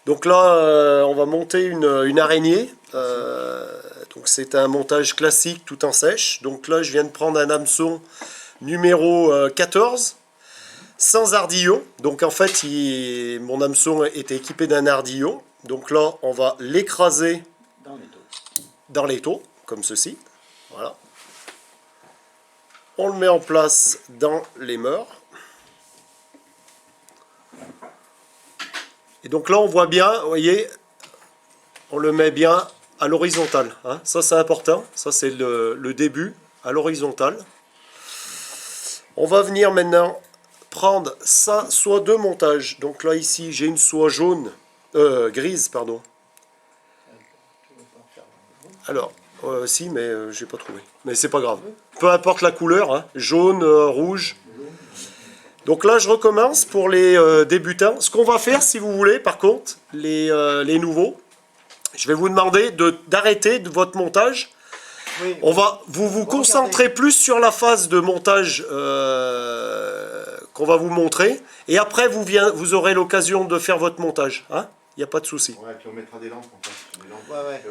Donc là, on va monter une araignée. Donc c'est un montage classique tout en sèche. Donc là, je viens de prendre un hameçon numéro 14, sans ardillon. Donc en fait, mon hameçon était équipé d'un ardillon. Donc là, on va l'écraser dans l'étau, comme ceci. Voilà. On le met en place dans les meurs. Et donc là, on voit bien, vous voyez, on le met bien à l'horizontale. Hein. Ça, c'est important. Ça, c'est le début, à l'horizontale. On va venir maintenant prendre ça, soie de montage. Donc là, ici, j'ai une soie jaune, grise, pardon. Alors, si, mais j'ai pas trouvé. Mais c'est pas grave. Peu importe la couleur, hein, jaune, rouge. Donc là, je recommence pour les débutants. Ce qu'on va faire, si vous voulez, par contre, les nouveaux, je vais vous demander d'arrêter votre montage. Oui. Vous vous concentrez plus sur la phase de montage qu'on va vous montrer. Et après, vous aurez l'occasion de faire votre montage. Hein, il n'y a pas de souci. Ouais, puis on mettra des lampes en fait. Des lampes. Ouais.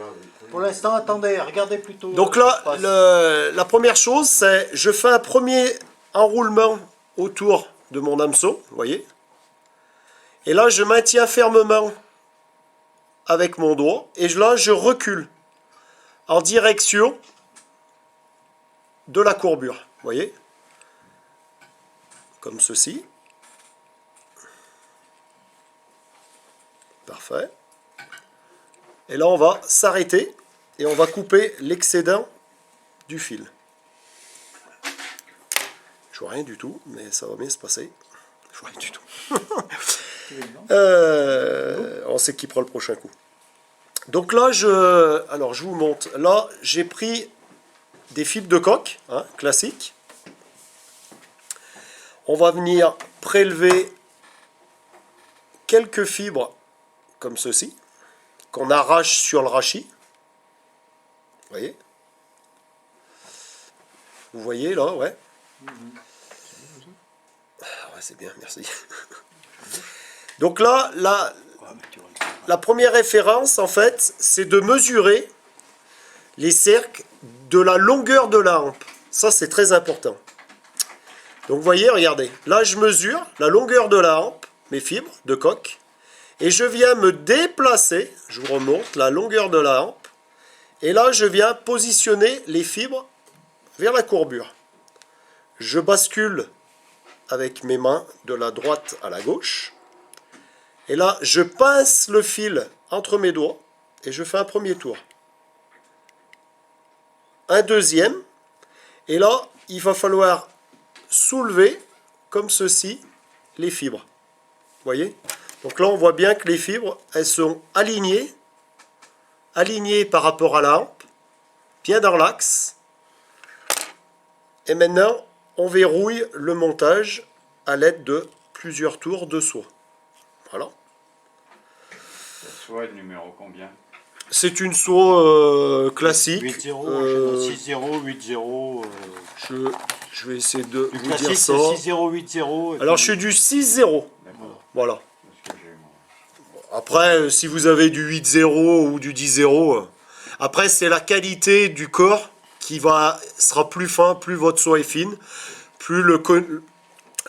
Pour l'instant, attendez, regardez plutôt. Donc là, la première chose, c'est je fais un premier enroulement autour de mon hameçon, vous voyez. Et là, je maintiens fermement avec mon doigt. Et là, je recule en direction de la courbure, vous voyez. Comme ceci. Parfait. Et là, on va s'arrêter et on va couper l'excédent du fil. Je vois rien du tout, mais ça va bien se passer. Je vois rien du tout. On s'équipera le prochain coup. Donc là, alors je vous montre. Là, j'ai pris des fibres de coque, hein, classiques. On va venir prélever quelques fibres comme ceci, qu'on arrache sur le rachis. Vous voyez? Vous voyez là, ouais. Ouais, c'est bien, merci. Donc là, la première référence, en fait, c'est de mesurer les cercles de la longueur de la hampe. Ça, c'est très important. Donc, vous voyez, regardez. Là, je mesure la longueur de la hampe, mes fibres de coque, et je viens me déplacer, je vous remonte la longueur de la hampe, et là, je viens positionner les fibres vers la courbure. Je bascule avec mes mains de la droite à la gauche. Et là, je pince le fil entre mes doigts et je fais un premier tour. Un deuxième. Et là, il va falloir soulever, comme ceci, les fibres. Vous voyez? Donc là, on voit bien que les fibres, elles sont alignées par rapport à la hampe, bien dans l'axe. Et maintenant, on verrouille le montage à l'aide de plusieurs tours de soie. Voilà. La soie est de numéro combien? C'est une soie classique. 8-0, 6-0, 8-0. Je vais essayer de vous dire Classique, ça. c'est 6-0, 8-0. Alors, je suis du 6-0. Voilà. C'est ce que j'ai, moi. Après, si vous avez du 8-0 ou du 10-0, après, c'est la qualité du corps qui sera plus fin, plus votre soie est fine, plus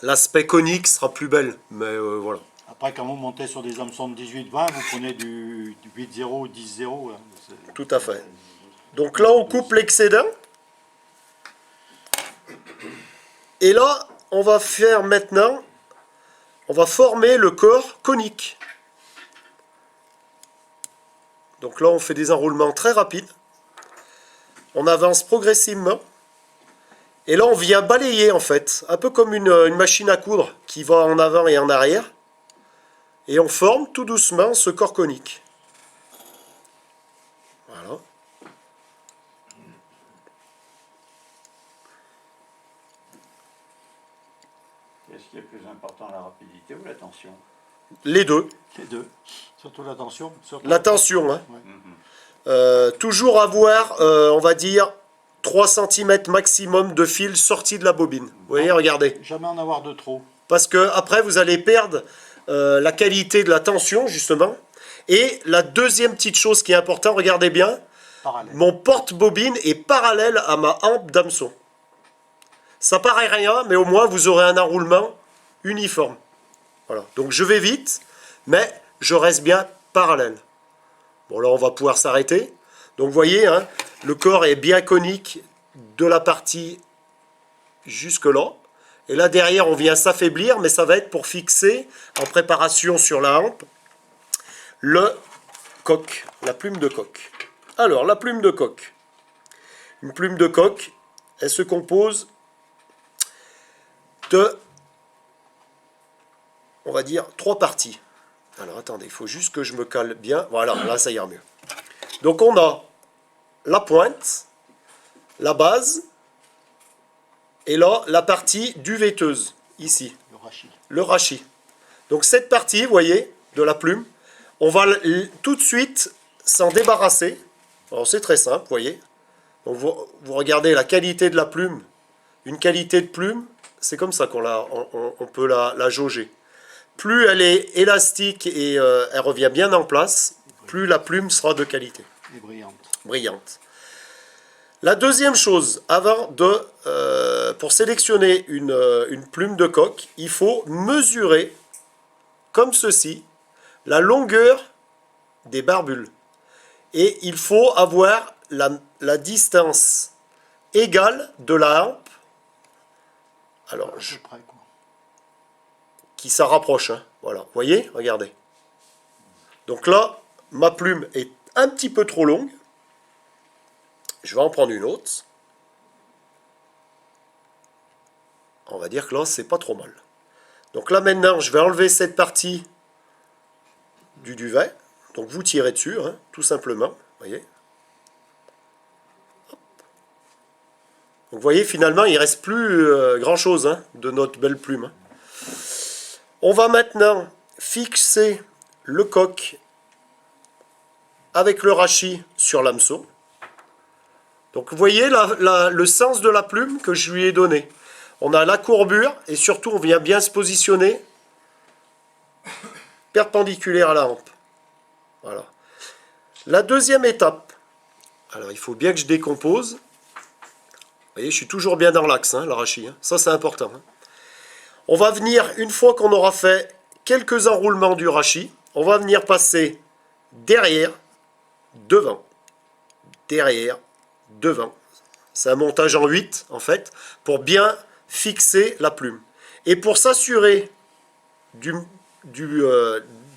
l'aspect conique sera plus belle. Mais voilà. Après, quand vous montez sur des hameçons de 18-20, vous prenez du 8-0 ou 10-0. Hein. Tout à fait. Donc là, on coupe l'excédent. Et là, on va faire maintenant, on va former le corps conique. Donc là, on fait des enroulements très rapides. On avance progressivement. Et là, on vient balayer, en fait, un peu comme une machine à coudre qui va en avant et en arrière. Et on forme tout doucement ce corps conique. Voilà. Est-ce qui est plus important, la rapidité ou la tension? Les deux. Les deux. Surtout la tension. La tension, hein. Ouais. Toujours avoir, on va dire, 3 cm maximum de fil sorti de la bobine. Vous voyez, regardez. Jamais en avoir de trop. Parce que après, vous allez perdre la qualité de la tension, justement. Et la deuxième petite chose qui est importante, regardez bien, Parallèle. mon porte-bobine est parallèle à ma hampe d'hameçon. Ça paraît rien, mais au moins vous aurez un enroulement uniforme. Voilà. Donc je vais vite, mais je reste bien parallèle. Bon, là on va pouvoir s'arrêter. Donc vous voyez, hein, le corps est bien conique de la partie jusque là. Et là derrière on vient s'affaiblir, mais ça va être pour fixer en préparation sur la hampe le coq, la plume de coq. Alors la plume de coq. Une plume de coq, elle se compose de, on va dire, 3 parties. Alors attendez, il faut juste que je me cale bien. Voilà, là ça ira mieux. Donc on a la pointe, la base, et là la partie duvetteuse, ici, Le rachis. le rachis. Donc cette partie, vous voyez, de la plume, on va tout de suite s'en débarrasser. Alors c'est très simple, vous voyez. Donc vous regardez la qualité de la plume. Une qualité de plume, c'est comme ça qu'on on peut la jauger. Plus elle est élastique et elle revient bien en place, plus la plume sera de qualité. Et brillante. Brillante. La deuxième chose, pour sélectionner une plume de coq, il faut mesurer, comme ceci, la longueur des barbules. Et il faut avoir la distance égale de la hampe. Alors, À peu près, quoi. qui s'en rapproche. Hein. Voilà, vous voyez, regardez. Donc là, ma plume est un petit peu trop longue. Je vais en prendre une autre. On va dire que là, c'est pas trop mal. Donc là, maintenant, je vais enlever cette partie du duvet. Donc vous tirez dessus, hein, tout simplement. Voyez. Hop. Donc vous voyez, finalement, il ne reste plus grand-chose hein, de notre belle plume. Hein. On va maintenant fixer le coq avec le rachis sur l'hameçon. Donc vous voyez le sens de la plume que je lui ai donné. On a la courbure et surtout on vient bien se positionner perpendiculaire à la hampe. Voilà. La deuxième étape, alors il faut bien que je décompose. Vous voyez, je suis toujours bien dans l'axe, hein, l'arachis. Hein. Ça c'est important. Hein. On va venir, une fois qu'on aura fait quelques enroulements du rachis, on va venir passer derrière, devant, derrière, devant. C'est un montage en 8 en fait, pour bien fixer la plume. Et pour s'assurer de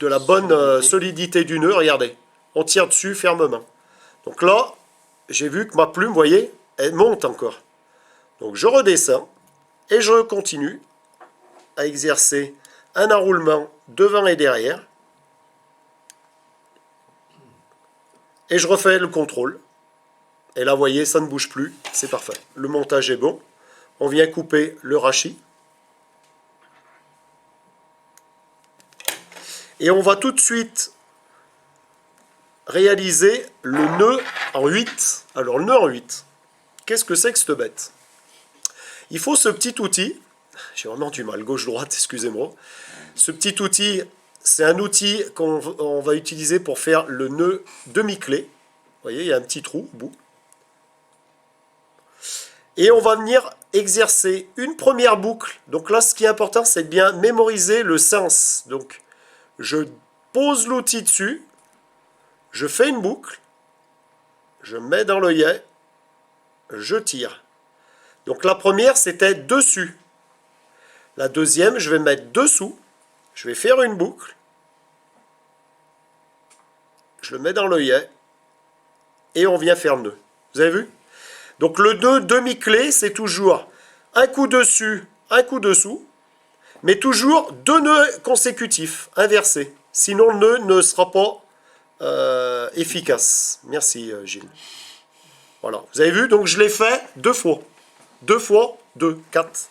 la bonne solidité du nœud, regardez, on tire dessus fermement. Donc là, j'ai vu que ma plume, vous voyez, elle monte encore. Donc je redescends et je continue à exercer un enroulement devant et derrière. Et je refais le contrôle. Et là, vous voyez, ça ne bouge plus, c'est parfait. Le montage est bon. On vient couper le rachis. Et on va tout de suite réaliser le nœud en 8. Alors, le nœud en 8, qu'est-ce que c'est que cette bête? Il faut ce petit outil. J'ai vraiment du mal, gauche-droite, excusez-moi. Ce petit outil, c'est un outil qu'on va utiliser pour faire le nœud demi-clé. Vous voyez, il y a un petit trou au bout. Et on va venir exercer une première boucle. Donc là, ce qui est important, c'est de bien mémoriser le sens. Donc, je pose l'outil dessus, je fais une boucle, je mets dans l'œillet, je tire. Donc la première, c'était dessus. La deuxième, je vais mettre dessous, je vais faire une boucle, je le mets dans l'œillet, et on vient faire le nœud. Vous avez vu? Donc le nœud demi-clé, c'est toujours un coup dessus, un coup dessous, mais toujours 2 nœuds consécutifs, inversés. Sinon le nœud ne sera pas efficace. Merci Gilles. Voilà, vous avez vu, donc je l'ai fait 2 fois. 2 fois 2, 4.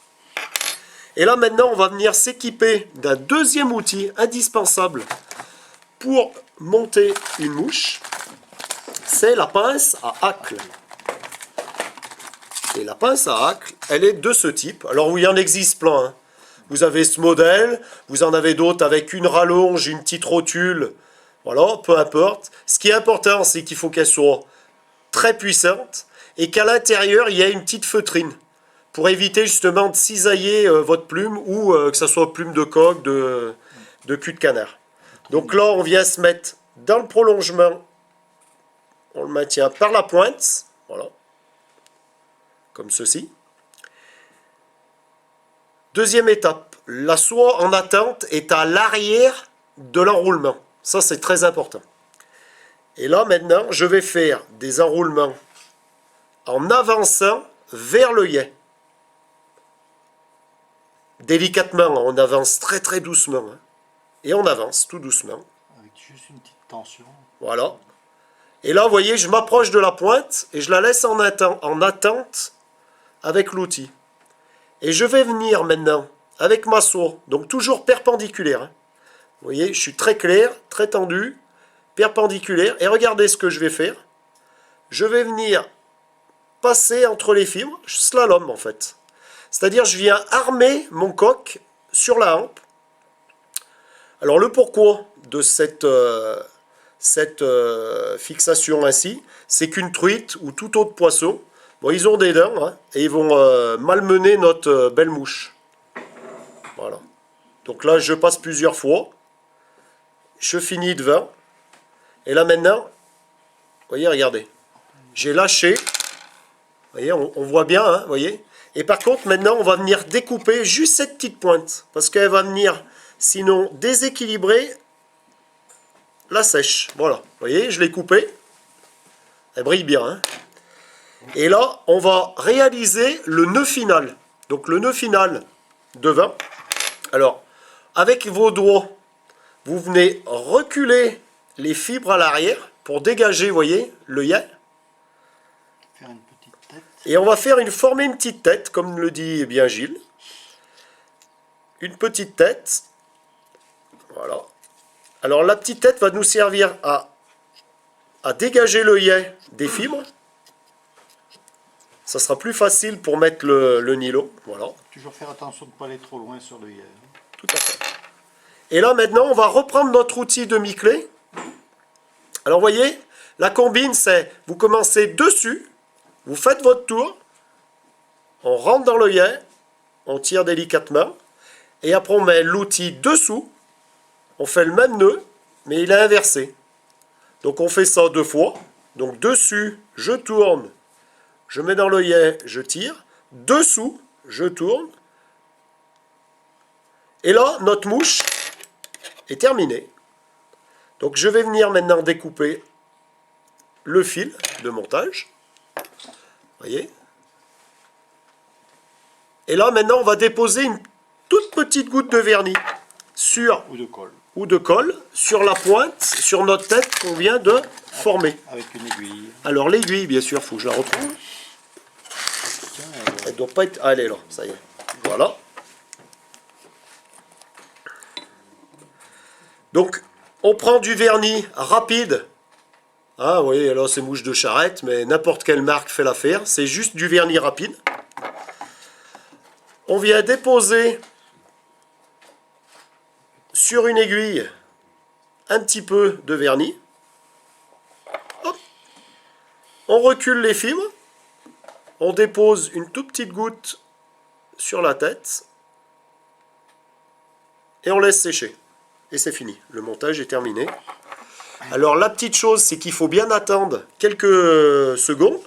Et là maintenant, on va venir s'équiper d'un deuxième outil indispensable pour monter une mouche. C'est la pince à hacle. Et la pince à hacle, elle est de ce type. Alors oui, il y en existe plein. Hein. Vous avez ce modèle, vous en avez d'autres avec une rallonge, une petite rotule. Voilà, peu importe. Ce qui est important, c'est qu'il faut qu'elle soit très puissante et qu'à l'intérieur, il y ait une petite feutrine pour éviter justement de cisailler votre plume ou que ce soit plume de coq, de cul de canard. Donc là, on vient se mettre dans le prolongement. On le maintient par la pointe. Voilà. Comme ceci. Deuxième étape. La soie en attente est à l'arrière de l'enroulement. Ça, c'est très important. Et là, maintenant, je vais faire des enroulements en avançant vers l'œillet. Délicatement, on avance très très doucement. Hein. Et on avance tout doucement. Avec juste une petite tension. Voilà. Et là, vous voyez, je m'approche de la pointe et je la laisse en attente avec l'outil. Et je vais venir maintenant avec ma soie, donc toujours perpendiculaire. Hein. Vous voyez, je suis très clair, très tendu, perpendiculaire. Et regardez ce que je vais faire. Je vais venir passer entre les fibres, je slalom en fait. C'est-à-dire, je viens armer mon coq sur la hampe. Alors, le pourquoi de cette fixation ainsi, c'est qu'une truite ou tout autre poisson, bon, ils ont des dents hein, et ils vont malmener notre belle mouche. Voilà. Donc là, je passe plusieurs fois. Je finis devant. Et là maintenant, vous voyez, regardez. J'ai lâché. Vous voyez, on voit bien, hein, vous voyez. Et par contre, maintenant, on va venir découper juste cette petite pointe. Parce qu'elle va venir, sinon, déséquilibrer la sèche. Voilà. Vous voyez, je l'ai coupée. Elle brille bien. Hein. Et là, on va réaliser le nœud final. Donc, le nœud final devant. Alors, avec vos doigts, vous venez reculer les fibres à l'arrière pour dégager, vous voyez, l'œillet. Faire une petite tête. Et on va former une petite tête, comme le dit bien Gilles. Une petite tête. Voilà. Alors la petite tête va nous servir à dégager l'œillet des fibres. Ça sera plus facile pour mettre le nylon. Voilà. Toujours faire attention de ne pas aller trop loin sur l'œillet. Tout à fait. Et là maintenant, on va reprendre notre outil demi-clé. Alors vous voyez, la combine, c'est vous commencez dessus, vous faites votre tour, on rentre dans l'œillet, on tire délicatement, et après on met l'outil dessous, on fait le même nœud, mais il est inversé. Donc on fait ça 2 fois. Donc dessus, je tourne, je mets dans l'œillet, je tire, dessous, je tourne, et là, notre mouche est terminée. Donc je vais venir maintenant découper le fil de montage. Vous voyez? Et là maintenant on va déposer une toute petite goutte de vernis sur Ou de colle. sur la pointe, sur notre tête qu'on vient de former. Avec une aiguille. Alors l'aiguille, bien sûr, il faut que je la retrouve. Tiens, Elle doit pas être... Ah, elle est là, ça y est. Voilà. Donc on prend du vernis rapide. Ah oui, là c'est mouche de charrette, mais n'importe quelle marque fait l'affaire. C'est juste du vernis rapide. On vient déposer sur une aiguille un petit peu de vernis. Hop. On recule les fibres. On dépose une toute petite goutte sur la tête. Et on laisse sécher. Et c'est fini. Le montage est terminé. Alors la petite chose, c'est qu'il faut bien attendre quelques secondes.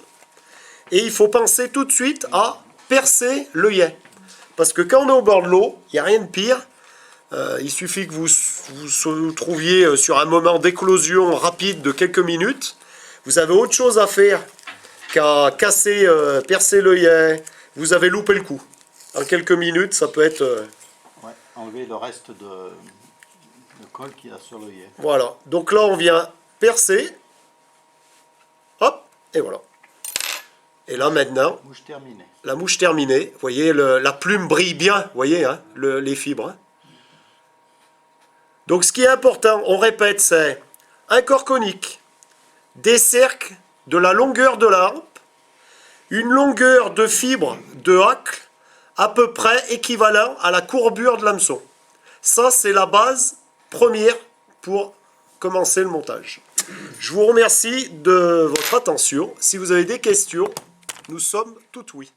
Et il faut penser tout de suite à percer l'œillet. Parce que quand on est au bord de l'eau, il n'y a rien de pire. Il suffit que vous trouviez sur un moment d'éclosion rapide de quelques minutes. Vous avez autre chose à faire qu'à casser, percer l'œillet. Vous avez loupé le coup. En quelques minutes, ça peut être... Ouais, enlever le reste de colle qu'il y a sur l'œillet. Voilà. Donc là, on vient percer. Hop, et voilà. Et là, maintenant, Mouche terminée. la mouche terminée. Vous voyez, la plume brille bien. Vous voyez, hein, les fibres. Hein. Donc, ce qui est important, on répète, c'est un corps conique, des cercles de la longueur de la hampe, une longueur de fibre de hacle à peu près équivalent à la courbure de l'hameçon. Ça, c'est la base première pour commencer le montage. Je vous remercie de votre attention. Si vous avez des questions, nous sommes tout oui.